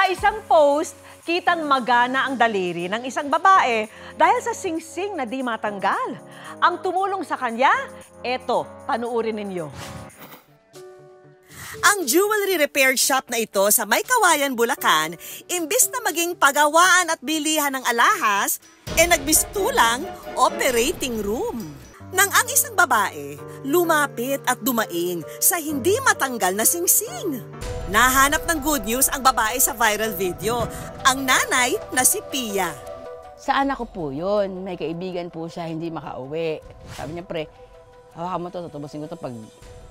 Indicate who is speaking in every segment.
Speaker 1: isang post, kitang magana ang daliri ng isang babae dahil sa singsing na di matanggal. Ang tumulong sa kanya, eto, panuurin ninyo.
Speaker 2: Ang jewelry repair shop na ito sa May Kawayan, Bulacan, imbis na maging pagawaan at bilihan ng alahas, nagbistulang operating room. Nang ang isang babae, lumapit at dumaing sa hindi matanggal na singsing. Nahanap ng good news ang babae sa viral video, ang nanay na si Pia.
Speaker 3: Sa anak ko po yun, may kaibigan po siya, hindi makauwi. Sabi niya, pre, hawakan mo to, tutubusin ko to pag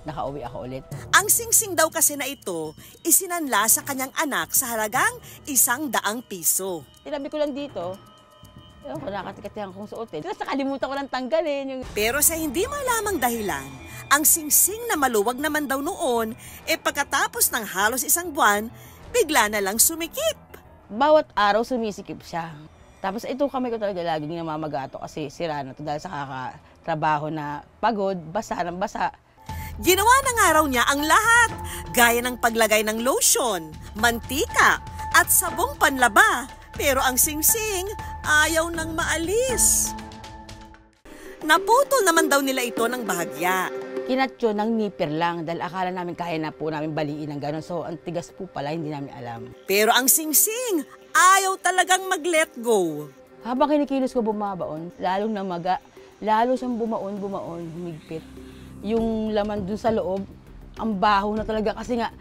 Speaker 3: nakauwi ako ulit.
Speaker 2: Ang singsing daw kasi na ito, isinanla sa kanyang anak sa halagang 100 piso.
Speaker 3: Tinabi ko lang dito, ewan ko, nakatikatihan kong suotin. Tapos nakalimutan ko lang tanggalin.
Speaker 2: Pero sa hindi malamang dahilan, ang singsing na maluwag naman daw noon, pagkatapos ng halos 1 buwan, bigla na lang sumikip.
Speaker 3: Bawat araw sumisikip siya. Tapos ito kamay ko talaga laging namamagato kasi sira na to dahil sa kakatrabaho na pagod, basa ng basa.
Speaker 2: Ginawa na nga raw niya ang lahat, gaya ng paglagay ng lotion, mantika, at sabong panlaba. Pero ang singsing, ayaw nang maalis. Naputol naman daw nila ito ng bahagya.
Speaker 3: Kinatyo ng nipper lang dahil akala namin kaya na po namin baliin ng gano'n. So ang tigas po pala, hindi namin alam.
Speaker 2: Pero ang singsing, ayaw talagang mag-let go.
Speaker 3: Habang kinikilos ko bumabaon, lalong namaga, lalo siyang bumaon, humigpit. Yung laman dun sa loob, ang baho na talaga kasi nga,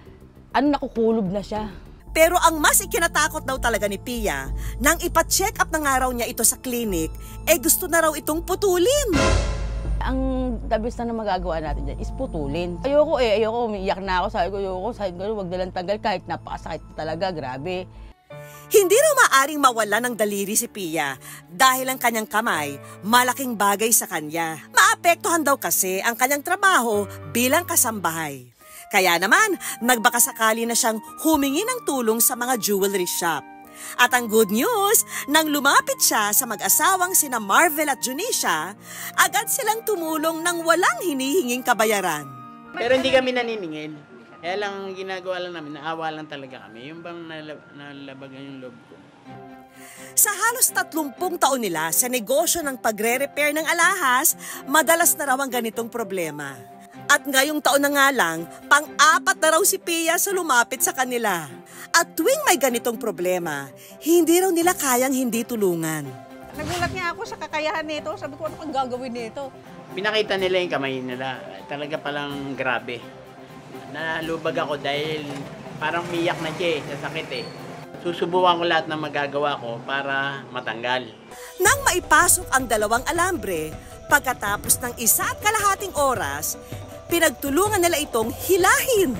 Speaker 3: nakukulob na siya.
Speaker 2: Pero ang mas ikinatakot daw talaga ni Pia, nang ipa-check up na nga raw niya ito sa clinic, gusto na raw itong putulin.
Speaker 3: Ang tabis na magagawa natin dyan is putulin. Ayoko umiiyak na ako, sabi ko, wag nalang tanggal kahit napakasakit talaga, grabe.
Speaker 2: Hindi raw maaring mawala ng daliri si Pia dahil ang kanyang kamay, malaking bagay sa kanya. Maapektuhan daw kasi ang kanyang trabaho bilang kasambahay. Kaya naman, nagbakasakali na siyang humingi ng tulong sa mga jewelry shop. At ang good news, nang lumapit siya sa mag-asawang sina Marvel at Junisha, agad silang tumulong ng walang hinihinging kabayaran.
Speaker 4: Pero hindi kami naniningil. Kaya lang ginagawa lang namin, naawa lang talaga kami. Yung bang nalabagan yung loob ko.
Speaker 2: Sa halos 30 taon nila sa negosyo ng pagre-repair ng alahas, madalas na raw ang ganitong problema. At ngayong taon na nga lang, pang-4 na raw si Pia sa lumapit sa kanila. At tuwing may ganitong problema, hindi raw nila kayang hindi tulungan.
Speaker 5: Nagulat nga ako sa kakayahan nito. Sabi ko, ano kang gagawin nito?
Speaker 4: Pinakita nila yung kamay nila. Talaga palang grabe. Nalubag ako dahil parang umiyak na siya sa sakit eh. Susubukan ko lahat ng magagawa ko para matanggal.
Speaker 2: Nang maipasok ang 2 alambre, pagkatapos ng 1.5 oras, pinagtulungan nila itong hilahin.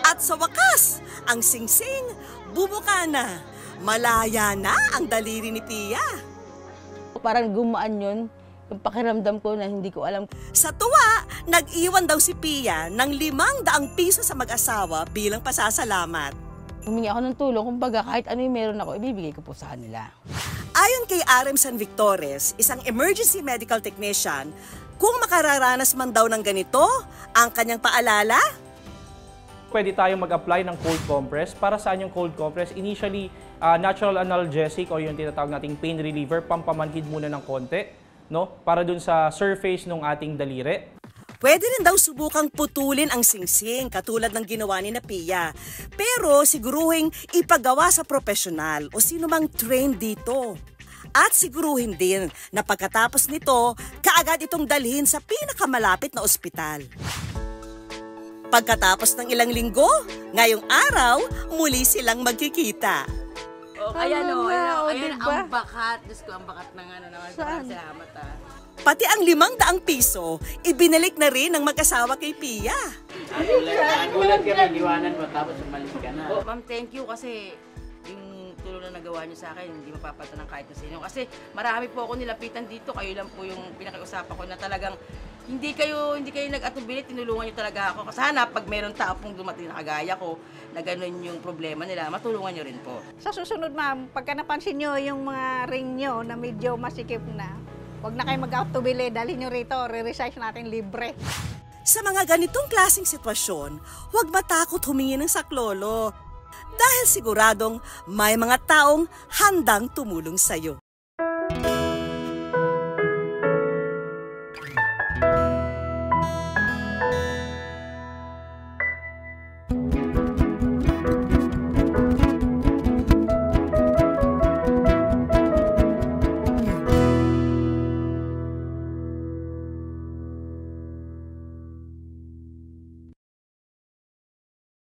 Speaker 2: At sa wakas, ang singsing bumuka na. Malaya na ang daliri ni Pia.
Speaker 3: Parang gumaan yun, yung pakiramdam ko na hindi ko alam.
Speaker 2: Sa tuwa, nag-iwan daw si Pia ng 500 piso sa mag-asawa bilang pasasalamat.
Speaker 3: Humingi ako ng tulong, kumbaga kahit ano yung meron ako, ibibigay ko po sa kanila.
Speaker 2: Ayon kay RM San Victores, isang emergency medical technician, kung makararanas man daw ng ganito, ang kanyang paalala,
Speaker 6: pwede tayong mag-apply ng cold compress. Para saan yung cold compress? Initially, natural analgesic o yung tinatawag nating pain reliever, pampamanhid muna ng konti, no? Para dun sa surface ng ating daliri.
Speaker 2: Pwede rin daw subukang putulin ang singsing katulad ng ginawa ni Pia. Pero siguruhin ipagawa sa profesional o sino mang trained dito. At siguruhin din na pagkatapos nito, kaagad itong dalhin sa pinakamalapit na ospital. Pagkatapos ng ilang linggo, ngayong araw, muli silang magkikita.
Speaker 3: Ayan
Speaker 5: diba?
Speaker 3: ang bakat. Diyos ko, ang bakat ng naman. Salamat
Speaker 2: Pati ang 500 piso, ibinalik na rin ng mag-asawa kay Pia.
Speaker 4: Nagulat kami, iwanan mo tapos umalis ka na.
Speaker 3: Ma'am, thank you kasi yung tulong na nagawa niyo sa akin, hindi mapapata ng kahit na sino. Kasi marami po ako nilapitan dito, kayo lang po yung pinakiusapan ko na talagang hindi kayo nag-atubili, tinulungan niyo talaga ako. Sana pag meron tao pong dumating na kagaya ko, na ganun yung problema nila, matulungan niyo rin po.
Speaker 5: Sa susunod, ma'am, pagka napansin nyo yung mga ring nyo na medyo masikip na, huwag na kayo mag-atubili, dalhin nyo rito, re-resize natin libre.
Speaker 2: Sa mga ganitong klaseng sitwasyon, huwag matakot humingi ng saklolo dahil siguradong may mga taong handang tumulong sa'yo.